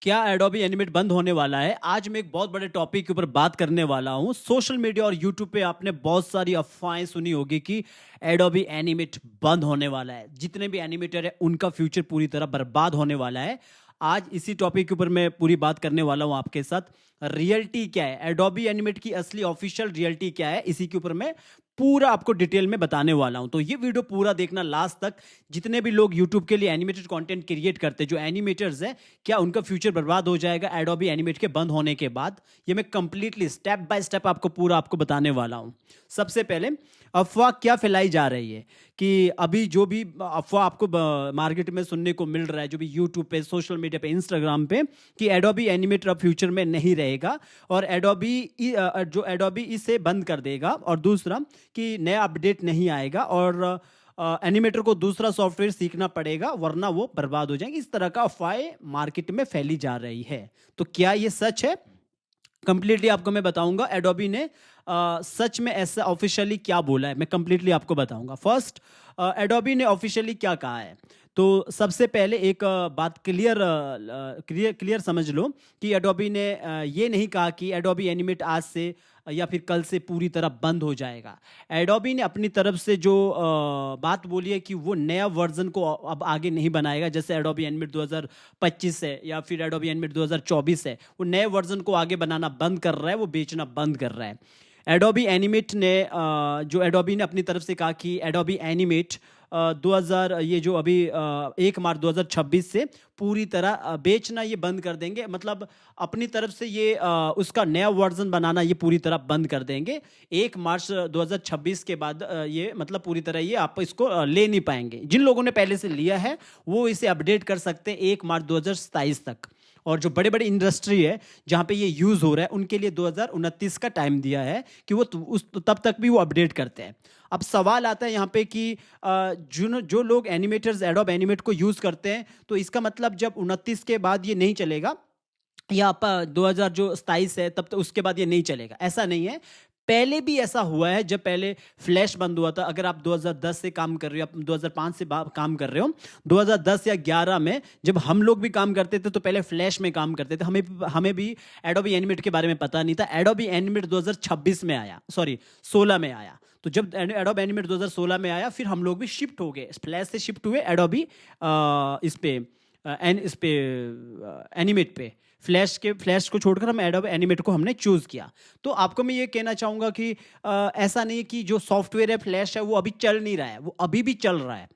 क्या Adobe animate बंद होने वाला है? आज मैं एक बहुत बड़े टॉपिक के ऊपर बात करने वाला हूँ। सोशल मीडिया और यूट्यूब पे आपने बहुत सारी अफ़वाहें सुनी होगी कि एडोबी एनिमेट बंद होने वाला है। जितने भी एनिमेटर हैं, उनका फ्यूचर पूरी तरह बर्बाद होने वाला है। आज इसी टॉपिक के ऊपर मैं पूरी बात करने वाला हूँ आपके साथ। रियलिटी क्या है? एडोबी एनिमेट की असली ऑफ़िशियल रियलिटी क्या है? इसी के ऊपर मैं पूरा आपको डिटेल में बताने वाला हूँ। तो ये वीडियो पूरा देखना लास्ट तक। जितने भी लोग यूट्यूब के लिए एनिमेटेड कंटेंट क्रिएट करते हैं, जो एनिमेटर्स हैं, क्या उनका फ्यूचर बर्बाद हो जाएगा एडोबी एनिमेट के बंद होने के बाद? ये मैं कंप्लीटली स्टेप बाय स्टेप आपको बताने वाला हूँ। सबसे पहले अफवाह क्या फैलाई जा रही है कि अभी जो भी अफवाह आपको मार्केट में सुनने को मिल रहा है, जो भी यूट्यूब पे, सोशल मीडिया पे, इंस्टाग्राम पे, कि एडोबी एनिमेटर अब फ्यूचर में नहीं रहेगा और एडोबी इसे बंद कर देगा, और दूसरा कि नया अपडेट नहीं आएगा और एनिमेटर को दूसरा सॉफ्टवेयर सीखना पड़ेगा वरना वो बर्बाद हो जाएंगे। इस तरह का अफवाहें मार्केट में फैली जा रही है। तो क्या ये सच है? कंप्लीटली आपको मैं बताऊंगा एडोबी ने सच में ऐसा ऑफिशियली क्या बोला है, मैं कंप्लीटली आपको बताऊंगा। फर्स्ट, एडोबी ने ऑफिशियली क्या कहा है। तो सबसे पहले एक बात क्लियर समझ लो कि एडोबी ने ये नहीं कहा कि एडोबी एनिमेट आज से या फिर कल से पूरी तरह बंद हो जाएगा। एडोबी ने अपनी तरफ से जो बात बोली है कि वो नया वर्जन को अब आगे नहीं बनाएगा। जैसे एडोबी एनिमेट 2025 है या फिर एडोबी एनिमेट 2024 है, वो नए वर्जन को आगे बनाना बंद कर रहा है, वो बेचना बंद कर रहा है। एडोबी एनिमेट ने जो एडोबी ने अपनी तरफ से कहा कि एडोबी एनिमेट 2000 ये जो अभी 1 मार्च 2026 से पूरी तरह बेचना ये बंद कर देंगे। मतलब अपनी तरफ से ये उसका नया वर्जन बनाना ये पूरी तरह बंद कर देंगे। 1 मार्च 2026 के बाद ये मतलब पूरी तरह ये आप इसको ले नहीं पाएंगे। जिन लोगों ने पहले से लिया है वो इसे अपडेट कर सकते हैं 1 मार्च 2027 तक। और जो बड़े बड़े इंडस्ट्री है जहाँ पे ये यूज़ हो रहा है, उनके लिए 2029 का टाइम दिया है कि वो तब तक भी वो अपडेट करते हैं। अब सवाल आता है यहाँ पे कि जो लोग एनिमेटर्स एडोब एनिमेट को यूज़ करते हैं, तो इसका मतलब जब 29 के बाद ये नहीं चलेगा या आप 2000 जो 27 है तब तक उसके बाद ये नहीं चलेगा, ऐसा नहीं है। पहले भी ऐसा हुआ है, जब पहले फ्लैश बंद हुआ था। अगर आप 2010 से काम कर रहे हो, आप 2005 से काम कर रहे हो, 2010 या 11 में जब हम लोग भी काम करते थे तो पहले फ्लैश में काम करते थे। हमें भी एडोबी एनिमेट के बारे में पता नहीं था। एडोबी एनिमेट 2026 में आया, सॉरी 16 में आया। तो जब एडोबी एनिमेट 2016 में आया, फिर हम लोग भी शिफ्ट हो गए, फ्लैश से शिफ्ट हुए एडोबी इस पे एनिमेट पे। फ्लैश को छोड़कर हम एडोब एनिमेट को हमने चूज़ किया। तो आपको मैं ये कहना चाहूँगा कि ऐसा नहीं कि जो सॉफ्टवेयर है फ्लैश है वो अभी चल नहीं रहा है, वो अभी भी चल रहा है।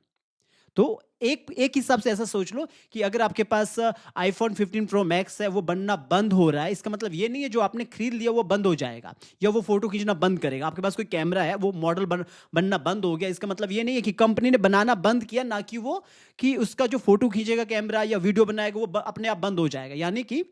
तो एक हिसाब से ऐसा सोच लो कि अगर आपके पास आईफोन 15 प्रो मैक्स है, वो बनना बंद हो रहा है, इसका मतलब ये नहीं है जो आपने खरीद लिया वो बंद हो जाएगा या वो फोटो खींचना बंद करेगा। आपके पास कोई कैमरा है, वो मॉडल बनना बंद हो गया, इसका मतलब ये नहीं है कि कंपनी ने बनाना बंद किया, ना कि वो कि उसका जो फोटो खींचेगा कैमरा या वीडियो बनाएगा वो अपने आप बंद हो जाएगा। यानी कि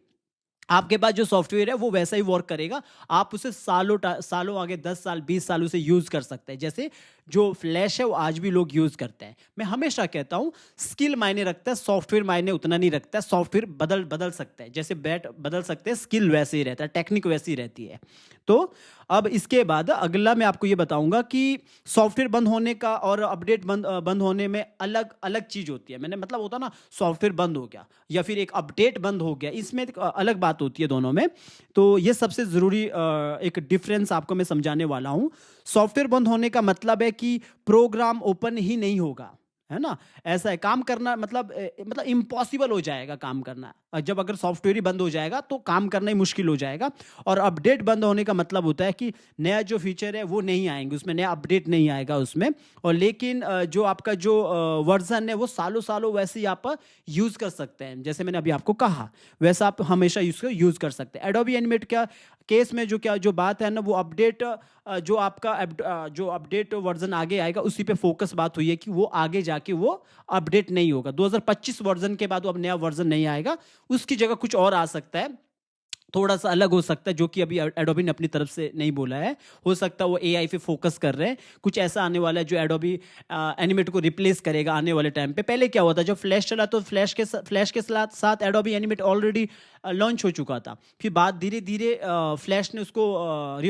आपके पास जो सॉफ्टवेयर है वो वैसा ही वर्क करेगा। आप उसे सालों आगे 10 साल 20 साल उसे यूज़ कर सकते हैं। जैसे जो फ्लैश है वो आज भी लोग यूज़ करते हैं। मैं हमेशा कहता हूँ स्किल मायने रखता है, सॉफ्टवेयर मायने उतना नहीं रखता है। सॉफ्टवेयर बदल सकता है, जैसे बैट बदल सकते हैं, स्किल वैसे ही रहता है, टेक्निक वैसी ही रहती है। तो अब इसके बाद अगला मैं आपको ये बताऊंगा कि सॉफ्टवेयर बंद होने का और अपडेट बंद होने में अलग अलग चीज़ होती है। मैंने मतलब होता ना, सॉफ्टवेयर बंद हो गया या फिर एक अपडेट बंद हो गया, इसमें एक अलग बात होती है दोनों में। तो ये सबसे ज़रूरी एक डिफरेंस आपको मैं समझाने वाला हूँ। सॉफ्टवेयर बंद होने का मतलब है कि प्रोग्राम ओपन ही नहीं होगा, है ना। ऐसा है, काम करना मतलब इम्पॉसिबल हो जाएगा काम करना। जब अगर सॉफ्टवेयर ही बंद हो जाएगा तो काम करना ही मुश्किल हो जाएगा। और अपडेट बंद होने का मतलब होता है कि नया जो फीचर है वो नहीं आएंगे उसमें, नया अपडेट नहीं आएगा उसमें। और लेकिन जो आपका जो वर्जन है वो सालों सालों वैसे ही आप यूज़ कर सकते हैं। जैसे मैंने अभी आपको कहा वैसा आप हमेशा यूज़ कर सकते हैं। एडोबी एनिमेट क्या केस में जो बात है ना, वो अपडेट जो आपका जो अपडेट वर्जन आगे आएगा उसी पे फोकस बात हुई है कि वो आगे जाके वो अपडेट नहीं होगा। 2025 वर्जन के बाद वो अब नया वर्जन नहीं आएगा, उसकी जगह कुछ और आ सकता है, थोड़ा सा अलग हो सकता है, जो कि अभी एडोबी ने अपनी तरफ से नहीं बोला है। हो सकता है वो एआई पे फोकस कर रहे हैं, कुछ ऐसा आने वाला है जो एडोबी एनिमेट को रिप्लेस करेगा आने वाले टाइम पे। पहले क्या हुआ था, जब फ्लैश चला तो फ्लैश के साथ एडोबी एनिमेट ऑलरेडी लॉन्च हो चुका था। फिर बाद धीरे धीरे फ्लैश ने उसको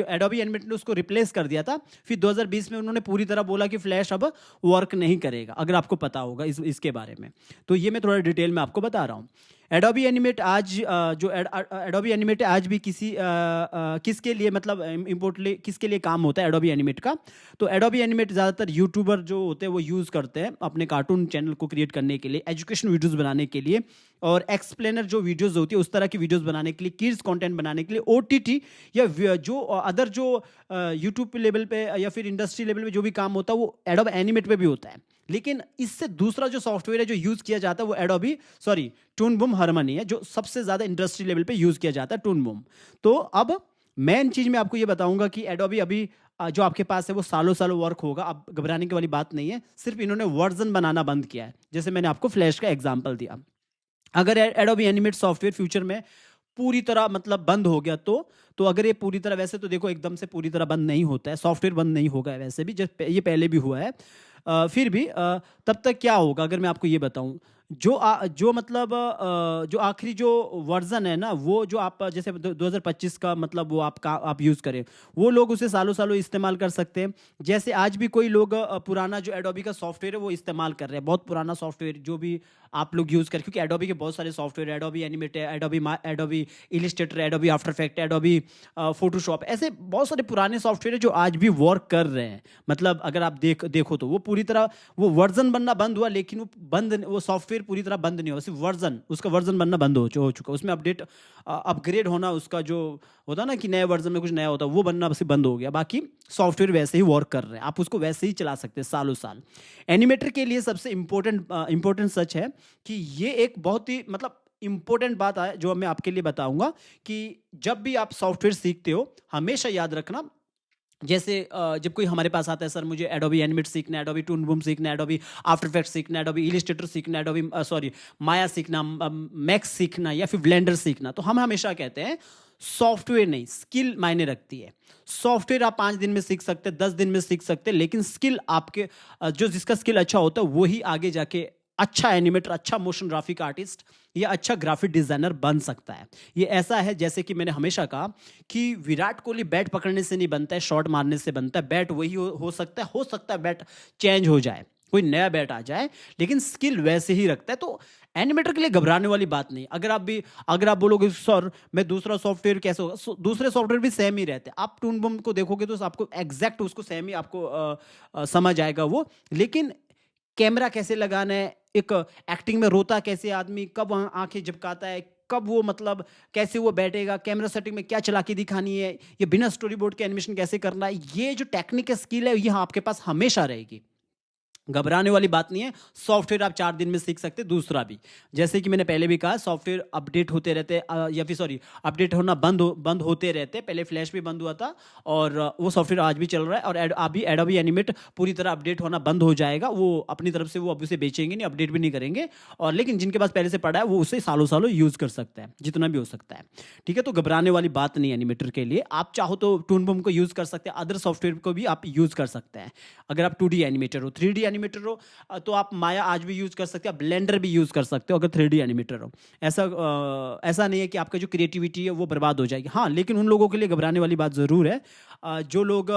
एडोबी एनिमेट ने उसको रिप्लेस कर दिया था। फिर 2020 में उन्होंने पूरी तरह बोला कि फ्लैश अब वर्क नहीं करेगा, अगर आपको पता होगा इसके बारे में। तो ये मैं थोड़ा डिटेल में आपको बता रहा हूँ। एडोबी एनिमेट आज जो एडोबी एनिमेट आज भी किसके लिए मतलब इम्पोर्टली किसके लिए काम होता है एडोबी एनिमेट का। तो एडोबी एनिमेट ज़्यादातर यूट्यूबर जो होते हैं वो यूज़ करते हैं अपने कार्टून चैनल को क्रिएट करने के लिए, एजुकेशन वीडियोज़ बनाने के लिए, और एक्सप्लेनर जो वीडियोज़ होती है उस तरह की वीडियोज़ बनाने के लिए, किड्स कंटेंट बनाने के लिए, ओटीटी या जो अदर जो यूट्यूब लेवल पे या फिर इंडस्ट्री लेवल पे जो भी काम होता है वो एडोबी एनिमेट पे भी होता है। लेकिन इससे दूसरा जो सॉफ्टवेयर है जो यूज़ किया जाता है वो एडोबी टून बूम हार्मनी है, जो सबसे ज़्यादा इंडस्ट्री लेवल पे यूज़ किया जाता है टून बूम। तो अब मेन चीज़ मैं आपको ये बताऊंगा कि एडोबी अभी जो आपके पास है वो सालों सालों वर्क होगा, अब घबराने की वाली बात नहीं है, सिर्फ इन्होंने वर्जन बनाना बंद किया है। जैसे मैंने आपको फ्लैश का एग्जाम्पल दिया, अगर एडोबी एनिमेट सॉफ्टवेयर फ्यूचर में पूरी तरह मतलब बंद हो गया तो अगर ये पूरी तरह, वैसे तो देखो एकदम से पूरी तरह बंद नहीं होता है, सॉफ्टवेयर बंद नहीं होगा वैसे भी, जब ये पहले भी हुआ है। फिर भी तब तक क्या होगा अगर मैं आपको ये बताऊं, जो मतलब जो आखिरी जो वर्जन है ना वो जो आप जैसे 2025 का मतलब वो आप यूज़ करें, वो लोग उसे सालों सालों इस्तेमाल कर सकते हैं। जैसे आज भी कोई लोग पुराना जो एडोबी का सॉफ्टवेयर है वो इस्तेमाल कर रहे हैं, बहुत पुराना सॉफ्टवेयर जो भी आप लोग यूज़ करें, क्योंकि एडोबी के बहुत सारे सॉफ्टवेयर है, एडोबी एनिमेट है, Adobe Illustrator, Adobe after effect, Adobe Photoshop, ऐसे बहुत सारे पुराने सॉफ्टवेयर है जो आज भी वर्क कर रहे हैं। मतलब अगर आप देखो तो वो पूरी तरह वो वर्जन बनना बंद हुआ, लेकिन वो सॉफ्टवेयर पूरी तरह बंद नहीं हुआ, सिर्फ उसका वर्जन बनना बंद हो चुका, उसमें अपग्रेड होना, उसका जो होता ना कि नए वर्जन में कुछ नया होता वो बनना बस बंद हो गया, बाकी सॉफ्टवेयर वैसे ही वर्क कर रहे हैं, आप उसको वैसे ही चला सकते हैं सालों साल। एनिमेटर के लिए सबसे इंपॉर्टेंट सच है कि ये एक बहुत ही मतलब इंपॉर्टेंट बात है जो मैं आपके लिए बताऊंगा कि जब भी आप सॉफ्टवेयर सीखते हो हमेशा याद रखना, जैसे जब कोई हमारे पास आता है, सर मुझे एडोबी एनिमेट सीखना है, एडोबी टून बूम सीखना है, एडोबी आफ्टर इफेक्ट्स सीखना है, एडोबी इलिस्ट्रेटर सीखना है, एडोबी माया सीखना, मैक्स सीखना या फिर ब्लेंडर सीखना, तो हम हमेशा कहते हैं सॉफ्टवेयर नहीं, स्किल मायने रखती है। सॉफ्टवेयर आप 5 दिन में सीख सकते हैं, 10 दिन में सीख सकते हैं, लेकिन स्किल आपके जो जिसका स्किल अच्छा होता है वही आगे जाके अच्छा एनिमेटर, अच्छा मोशन ग्राफिक आर्टिस्ट या अच्छा ग्राफिक डिजाइनर बन सकता है। ये ऐसा है जैसे कि मैंने हमेशा कहा कि विराट कोहली बैट पकड़ने से नहीं बनता है, शॉट मारने से बनता है। बैट वही हो सकता है बैट चेंज हो जाए, कोई नया बैट आ जाए, लेकिन स्किल वैसे ही रखता है। तो एनिमेटर के लिए घबराने वाली बात नहीं। अगर आप बोलोगे सर मैं दूसरा सॉफ्टवेयर कैसे होगा, दूसरे सॉफ्टवेयर भी सेम ही रहते हैं। आप टून बम को देखोगे तो आपको एग्जैक्ट उसको सेम ही आपको समझ आएगा वो, लेकिन कैमरा कैसे लगाना है, एक एक्टिंग में रोता कैसे आदमी, कब वहाँ आंखें झपकाता है, कब वो मतलब कैसे वो बैठेगा, कैमरा सेटिंग में क्या चला के दिखानी है, ये बिना स्टोरी बोर्ड के एनिमेशन कैसे करना है, ये जो टेक्निकल स्किल है ये आपके पास हमेशा रहेगी। घबराने वाली बात नहीं है, सॉफ्टवेयर आप 4 दिन में सीख सकते हैं। दूसरा भी, जैसे कि मैंने पहले भी कहा, सॉफ्टवेयर अपडेट होते रहते हैं या फिर अपडेट होना बंद होते रहते हैं। पहले फ्लैश भी बंद हुआ था और वो सॉफ्टवेयर आज भी चल रहा है, और अभी एडोबी एनिमेट पूरी तरह अपडेट होना बंद हो जाएगा। वो अपनी तरफ से वो अब उसे बेचेंगे नहीं, अपडेट भी नहीं करेंगे, और लेकिन जिनके पास पहले से पड़ा है वो उसे सालों सालों यूज़ कर सकता है, जितना भी हो सकता है। ठीक है, तो घबराने वाली बात नहीं है एनिमेटर के लिए। आप चाहो तो टून बम को यूज़ कर सकते हैं, अदर सॉफ्टवेयर को भी आप यूज़ कर सकते हैं। अगर आप 2D एनिमेटर हो, 3D एनिमेटर हो तो आप माया आज भी यूज कर सकते हो, आप ब्लेंडर भी यूज कर सकते हो अगर 3D एनिमेटर हो। ऐसा नहीं है कि आपका जो क्रिएटिविटी है वो बर्बाद हो जाएगी। हाँ, लेकिन उन लोगों के लिए घबराने वाली बात ज़रूर है जो लोग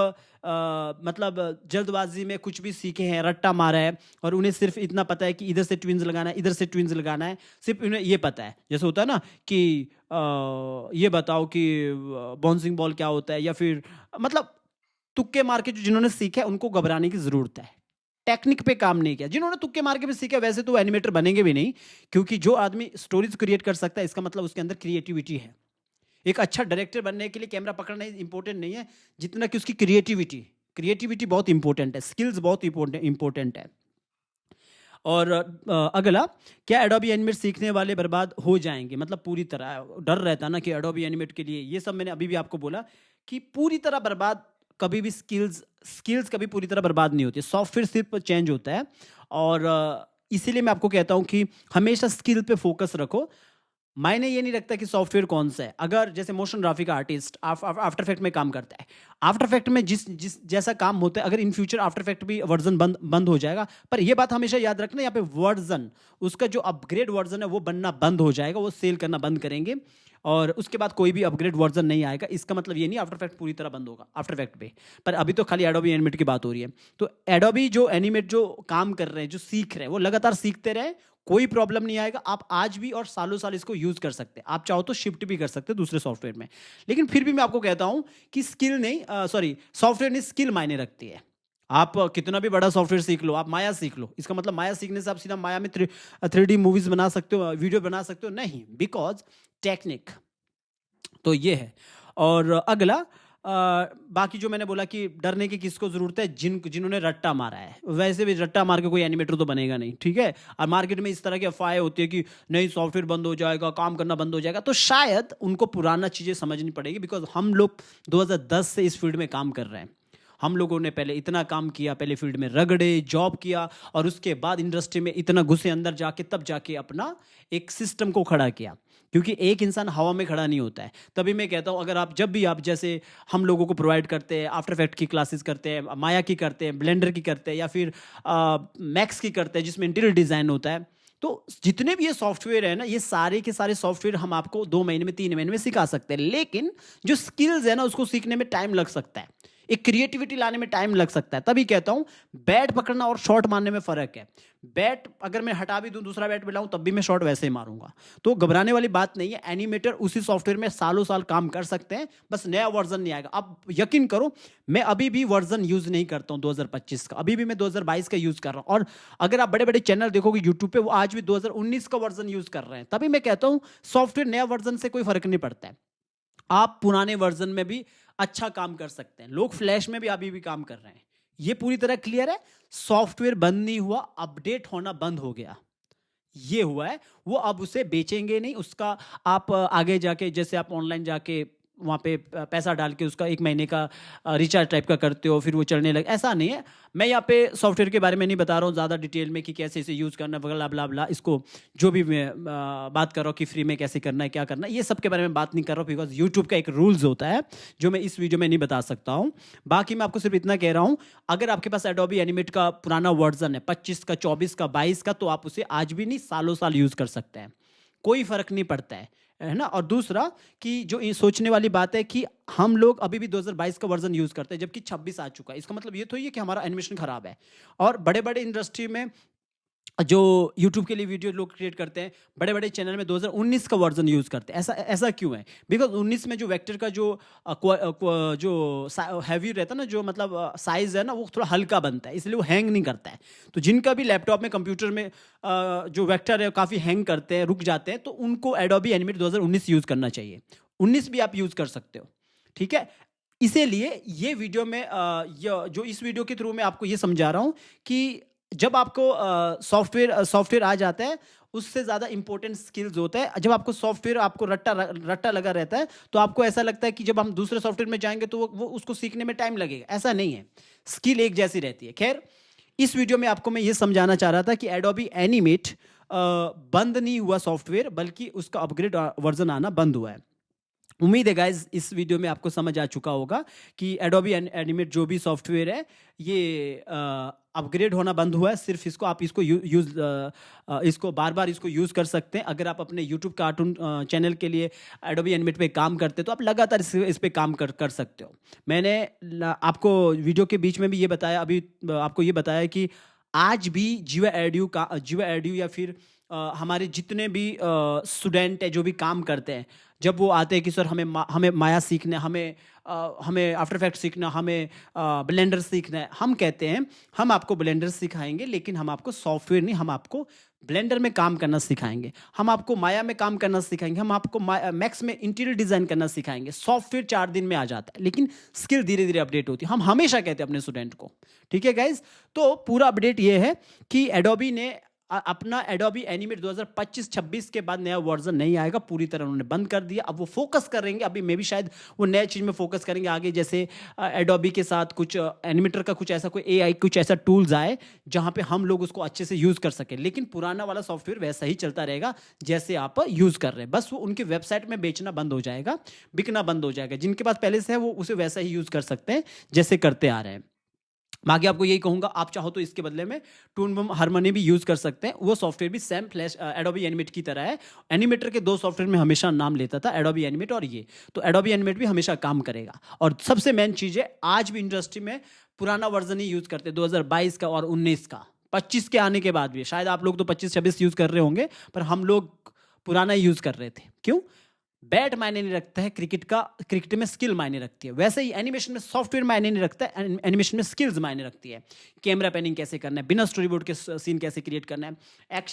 मतलब जल्दबाजी में कुछ भी सीखे हैं, रट्टा मारा है, और उन्हें सिर्फ इतना पता है कि इधर से ट्विंस लगाना है, इधर से ट्विंस लगाना है, सिर्फ उन्हें ये पता है। जैसे होता है ना कि ये बताओ कि बाउंसिंग बॉल क्या होता है, या फिर मतलब तुक्के मार के जो जिन्होंने सीखा है उनको घबराने की ज़रूरत है। टेक्निक पे काम नहीं किया, जिन्होंने तुक्के मार के भी सीखा वैसे तो वो एनिमेटर बनेंगे भी नहीं, क्योंकि जो आदमी स्टोरीज क्रिएट कर सकता है इसका मतलब उसके अंदर क्रिएटिविटी है। एक अच्छा डायरेक्टर बनने के लिए कैमरा पकड़ना इंपॉर्टेंट नहीं है, जितना कि उसकी क्रिएटिविटी बहुत इंपॉर्टेंट है, स्किल्स बहुत इंपॉर्टेंट है। और अगला, क्या एडोबी एनिमेट सीखने वाले बर्बाद हो जाएंगे? मतलब पूरी तरह डर रहता ना कि एडोबी एनिमेट के लिए, ये सब मैंने अभी भी आपको बोला कि पूरी तरह बर्बाद कभी भी स्किल्स कभी पूरी तरह बर्बाद नहीं होती, सॉफ्टवेयर सिर्फ चेंज होता है। और इसीलिए मैं आपको कहता हूं कि हमेशा स्किल पे फोकस रखो। मायने ये नहीं रखता कि सॉफ्टवेयर कौन सा है। अगर जैसे motion graphic artist after effect में काम करता है, आफ्टर इफेक्ट में जिस जैसा काम होता है, अगर इन फ्यूचर आफ्टर इफेक्ट भी वर्जन बंद हो जाएगा, पर ये बात हमेशा याद रखना, यहाँ पे वर्जन उसका जो अपग्रेड वर्जन है वो बनना बंद हो जाएगा, वो सेल करना बंद करेंगे, और उसके बाद कोई भी अपग्रेड वर्जन नहीं आएगा। इसका मतलब ये नहीं आफ्टर इफेक्ट पूरी तरह बंद होगा आफ्टर इफेक्ट पे, पर अभी तो खाली एडोबी एनिमेट की बात हो रही है। तो एडोबी जो एनिमेट जो काम कर रहे हैं, जो सीख रहे हैं, वो लगातार सीखते रहे, कोई प्रॉब्लम नहीं आएगा। आप आज भी और सालों साल इसको यूज कर सकते हैं। आप चाहो तो शिफ्ट भी कर सकते हैं दूसरे सॉफ्टवेयर में। लेकिन फिर भी मैं आपको कहता हूं कि स्किल नहीं, सॉरी, सॉफ्टवेयर नहीं, स्किल मायने रखती है। आप कितना भी बड़ा सॉफ्टवेयर सीख लो, आप माया सीख लो, इसका मतलब माया सीखने से आप सीधा माया में 3D मूवीज बना सकते हो, वीडियो बना सकते हो, नहीं। बिकॉज टेक्निक तो ये है। और अगला, बाकी जो मैंने बोला कि डरने की किसको जरूरत है, जिन्होंने रट्टा मारा है। वैसे भी रट्टा मार के कोई एनिमेटर तो बनेगा नहीं, ठीक है। और मार्केट में इस तरह की अफवाहें होती है कि नहीं सॉफ्टवेयर बंद हो जाएगा, काम करना बंद हो जाएगा, तो शायद उनको पुराना चीज़ें समझनी पड़ेगी। बिकॉज हम लोग 2010 से इस फील्ड में काम कर रहे हैं। हम लोगों ने पहले इतना काम किया, पहले फील्ड में रगड़े, जॉब किया, और उसके बाद इंडस्ट्री में इतना घुसे अंदर जाके, तब जाके अपना एक सिस्टम को खड़ा किया। क्योंकि एक इंसान हवा में खड़ा नहीं होता है। तभी मैं कहता हूँ, अगर आप जब भी आप जैसे हम लोगों को प्रोवाइड करते हैं, आफ्टर इफेक्ट की क्लासेस करते हैं, माया की करते हैं, ब्लेंडर की करते हैं, या फिर मैक्स की करते हैं जिसमें इंटीरियर डिज़ाइन होता है, तो जितने भी ये सॉफ्टवेयर है ना, ये सारे के सारे सॉफ्टवेयर हम आपको 2 महीने में, 3 महीने में सिखा सकते हैं। लेकिन जो स्किल्स है ना, उसको सीखने में टाइम लग सकता है, एक क्रिएटिविटी लाने में टाइम लग सकता है। तभी कहता हूं बैट पकड़ना और शॉट मारने में फर्क है। बैट अगर मैं हटा भी दूं, दूसरा बैट मिलाऊं, तब भी मैं शॉट वैसे ही मारूंगा। तो घबराने वाली बात नहीं है। एनिमेटर उसी सॉफ्टवेयर में सालों साल काम कर सकते हैं, बस नया वर्जन नहीं आएगा। अब यकीन करो, मैं अभी भी वर्जन यूज नहीं करता हूं 2025 का, अभी भी मैं 2022 का यूज कर रहा हूं। और अगर आप बड़े बड़े चैनल देखोगे यूट्यूब पे, वो आज भी 2019 का वर्जन यूज कर रहे हैं। तभी मैं कहता हूं सॉफ्टवेयर नया वर्जन से कोई फर्क नहीं पड़ता है। आप पुराने वर्जन में भी अच्छा काम कर सकते हैं। लोग फ्लैश में भी अभी भी काम कर रहे हैं। ये पूरी तरह क्लियर है। सॉफ्टवेयर बंद नहीं हुआ, अपडेट होना बंद हो गया, ये हुआ है। वो अब उसे बेचेंगे नहीं। उसका आप आगे जाके, जैसे आप ऑनलाइन जाके वहाँ पे पैसा डाल के उसका 1 महीने का रिचार्ज टाइप का करते हो, फिर वो चलने लगे, ऐसा नहीं है। मैं यहाँ पे सॉफ्टवेयर के बारे में नहीं बता रहा हूँ ज़्यादा डिटेल में कि कैसे इसे यूज़ करना, बला बला बला। इसको जो भी मैं बात कर रहा हूँ कि फ्री में कैसे करना है, क्या करना है, ये सब के बारे में बात नहीं कर रहा हूँ। बिकॉज यूट्यूब का एक रूल्स होता है जो मैं इस वीडियो में नहीं बता सकता हूँ। बाकी मैं आपको सिर्फ इतना कह रहा हूँ, अगर आपके पास एडोबी एनिमेट का पुराना वर्जन है, 25 का, 24 का, 22 का, तो आप उसे आज भी नहीं, सालों साल यूज़ कर सकते हैं, कोई फर्क नहीं पड़ता है ना। और दूसरा कि जो ये सोचने वाली बात है कि हम लोग अभी भी 2022 का वर्जन यूज करते हैं, जबकि 26 आ चुका है, इसका मतलब ये तो ये कि हमारा एनिमेशन खराब है। और बड़े बड़े इंडस्ट्री में जो YouTube के लिए वीडियो लोग क्रिएट करते हैं, बड़े बड़े चैनल में 2019 का वर्जन यूज करते हैं। ऐसा ऐसा क्यों है? बिकॉज 19 में जो वेक्टर का जो हैवी रहता है ना, जो मतलब साइज है ना, वो थोड़ा हल्का बनता है, इसलिए वो हैंग नहीं करता है। तो जिनका भी लैपटॉप में, कंप्यूटर में जो वेक्टर है काफ़ी हैंग करते हैं, रुक जाते हैं, तो उनको एडोबी एनिमेट 2019 यूज करना चाहिए। 19 भी आप यूज कर सकते हो, ठीक है। इसीलिए ये वीडियो में जो इस वीडियो के थ्रू मैं आपको ये समझा रहा हूँ कि जब आपको सॉफ्टवेयर आ जाता है, उससे ज़्यादा इंपॉर्टेंट स्किल्स होता है। जब आपको सॉफ्टवेयर, आपको रट्टा लगा रहता है, तो आपको ऐसा लगता है कि जब हम दूसरे सॉफ्टवेयर में जाएंगे तो वो उसको सीखने में टाइम लगेगा। ऐसा नहीं है, स्किल एक जैसी रहती है। खैर, इस वीडियो में आपको मैं ये समझाना चाह रहा था कि एडोबी एनिमेट बंद नहीं हुआ सॉफ्टवेयर, बल्कि उसका अपग्रेड वर्जन आना बंद हुआ है। उम्मीद है गाइज इस वीडियो में आपको समझ आ चुका होगा कि एडोबी एनिमेट जो भी सॉफ्टवेयर है, ये अपग्रेड होना बंद हुआ है। सिर्फ इसको इसको बार बार इसको यूज़ कर सकते हैं। अगर आप अपने यूट्यूब कार्टून चैनल के लिए एडोबी एनिमेट पे काम करते हो, तो आप लगातार इस पे काम कर सकते हो। मैंने आपको वीडियो के बीच में भी ये बताया, अभी आपको ये बताया कि आज भी जीवा एडू या फिर हमारे जितने भी स्टूडेंट है जो भी काम करते हैं, जब वो आते हैं कि सर हमें माया सीखना है, हमें आफ्टर इफेक्ट सीखना, हमें ब्लेंडर सीखना है, हम कहते हैं हम आपको ब्लेंडर सिखाएंगे, लेकिन हम आपको सॉफ्टवेयर नहीं, हम आपको ब्लेंडर में काम करना सिखाएंगे, हम आपको माया में काम करना सिखाएंगे, हम आपको मैक्स में इंटीरियर डिजाइन करना सिखाएंगे। सॉफ्टवेयर 4 दिन में आ जाता है, लेकिन स्किल धीरे धीरे अपडेट होती है। हम हमेशा कहते हैं अपने स्टूडेंट को, ठीक है गाइज। तो पूरा अपडेट ये है कि एडोबी ने अपना एडोबी एनिमेट 2025-26 के बाद नया वर्जन नहीं आएगा, पूरी तरह उन्होंने बंद कर दिया। अब वो फोकस करेंगे, अभी मे भी शायद वो नए चीज़ में फोकस करेंगे आगे, जैसे एडोबी के साथ कुछ एनिमेटर का कुछ ऐसा, कोई एआई कुछ ऐसा टूल्स आए जहां पे हम लोग उसको अच्छे से यूज़ कर सकें। लेकिन पुराना वाला सॉफ्टवेयर वैसा ही चलता रहेगा जैसे आप यूज़ कर रहे हैं, बस वो उनकी वेबसाइट में बेचना बंद हो जाएगा, बिकना बंद हो जाएगा। जिनके पास पहले से है वो उसे वैसा ही यूज़ कर सकते हैं जैसे करते आ रहे हैं। बाकी आपको यही कहूंगा, आप चाहो तो इसके बदले में टून बम हारमोनी भी यूज कर सकते हैं। वो सॉफ्टवेयर भी सेम फ्लैश एडोबी एनिमेट की तरह है। एनिमेटर के 2 सॉफ्टवेयर में हमेशा नाम लेता था, एडोबी एनिमेट और ये, तो एडोबी एनिमेट भी हमेशा काम करेगा। और सबसे मेन चीज है, आज भी इंडस्ट्री में पुराना वर्जन ही यूज करते हैं, 2022 का और 19 का। 25 के आने के बाद भी। शायद आप लोग तो 25-26 यूज कर रहे होंगे, पर हम लोग पुराना यूज कर रहे थे। क्यों? बैट मायने नहीं रखता है, क्रिकेट में स्किल मायने रखती है। वैसे ही एनिमेशन में सॉफ्टवेयर मायने नहीं रखता है, एनिमेशन में स्किल्स मायने रखती है। कैमरा पैनिंग कैसे करना है, बिना स्टोरी बोर्ड के सीन कैसे क्रिएट करना है,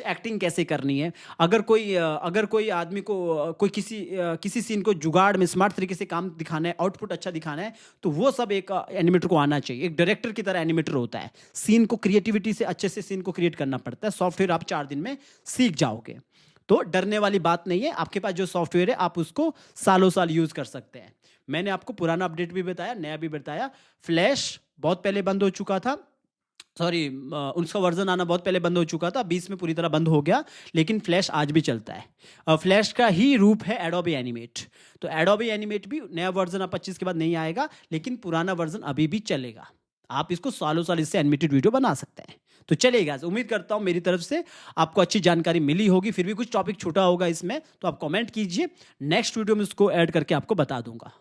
एक्टिंग कैसे करनी है। अगर कोई आदमी को कोई किसी सीन को जुगाड़ में स्मार्ट तरीके से काम दिखाना है, आउटपुट अच्छा दिखाना है, तो वो सब एक एनिमेटर को आना चाहिए। एक डायरेक्टर की तरह एनिमेटर होता है। सीन को क्रिएटिविटी से अच्छे से सीन को क्रिएट करना पड़ता है। सॉफ्टवेयर आप 4 दिन में सीख जाओगे, तो डरने वाली बात नहीं है। आपके पास जो सॉफ्टवेयर है आप उसको सालों साल यूज कर सकते हैं। मैंने आपको पुराना अपडेट भी बताया, नया भी बताया। फ्लैश बहुत पहले बंद हो चुका था, सॉरी उसका वर्जन आना बहुत पहले बंद हो चुका था, 20 में पूरी तरह बंद हो गया, लेकिन फ्लैश आज भी चलता है। फ्लैश का ही रूप है एडोबी एनिमेट। तो एडोबी एनिमेट भी नया वर्जन अब 25 के बाद नहीं आएगा, लेकिन पुराना वर्जन अभी भी चलेगा। आप इसको सालों साल इससे एनिमेटेड वीडियो बना सकते हैं। तो चलेगा। उम्मीद करता हूं मेरी तरफ से आपको अच्छी जानकारी मिली होगी। फिर भी कुछ टॉपिक छूटा होगा इसमें तो आप कमेंट कीजिए, नेक्स्ट वीडियो में उसको ऐड करके आपको बता दूंगा।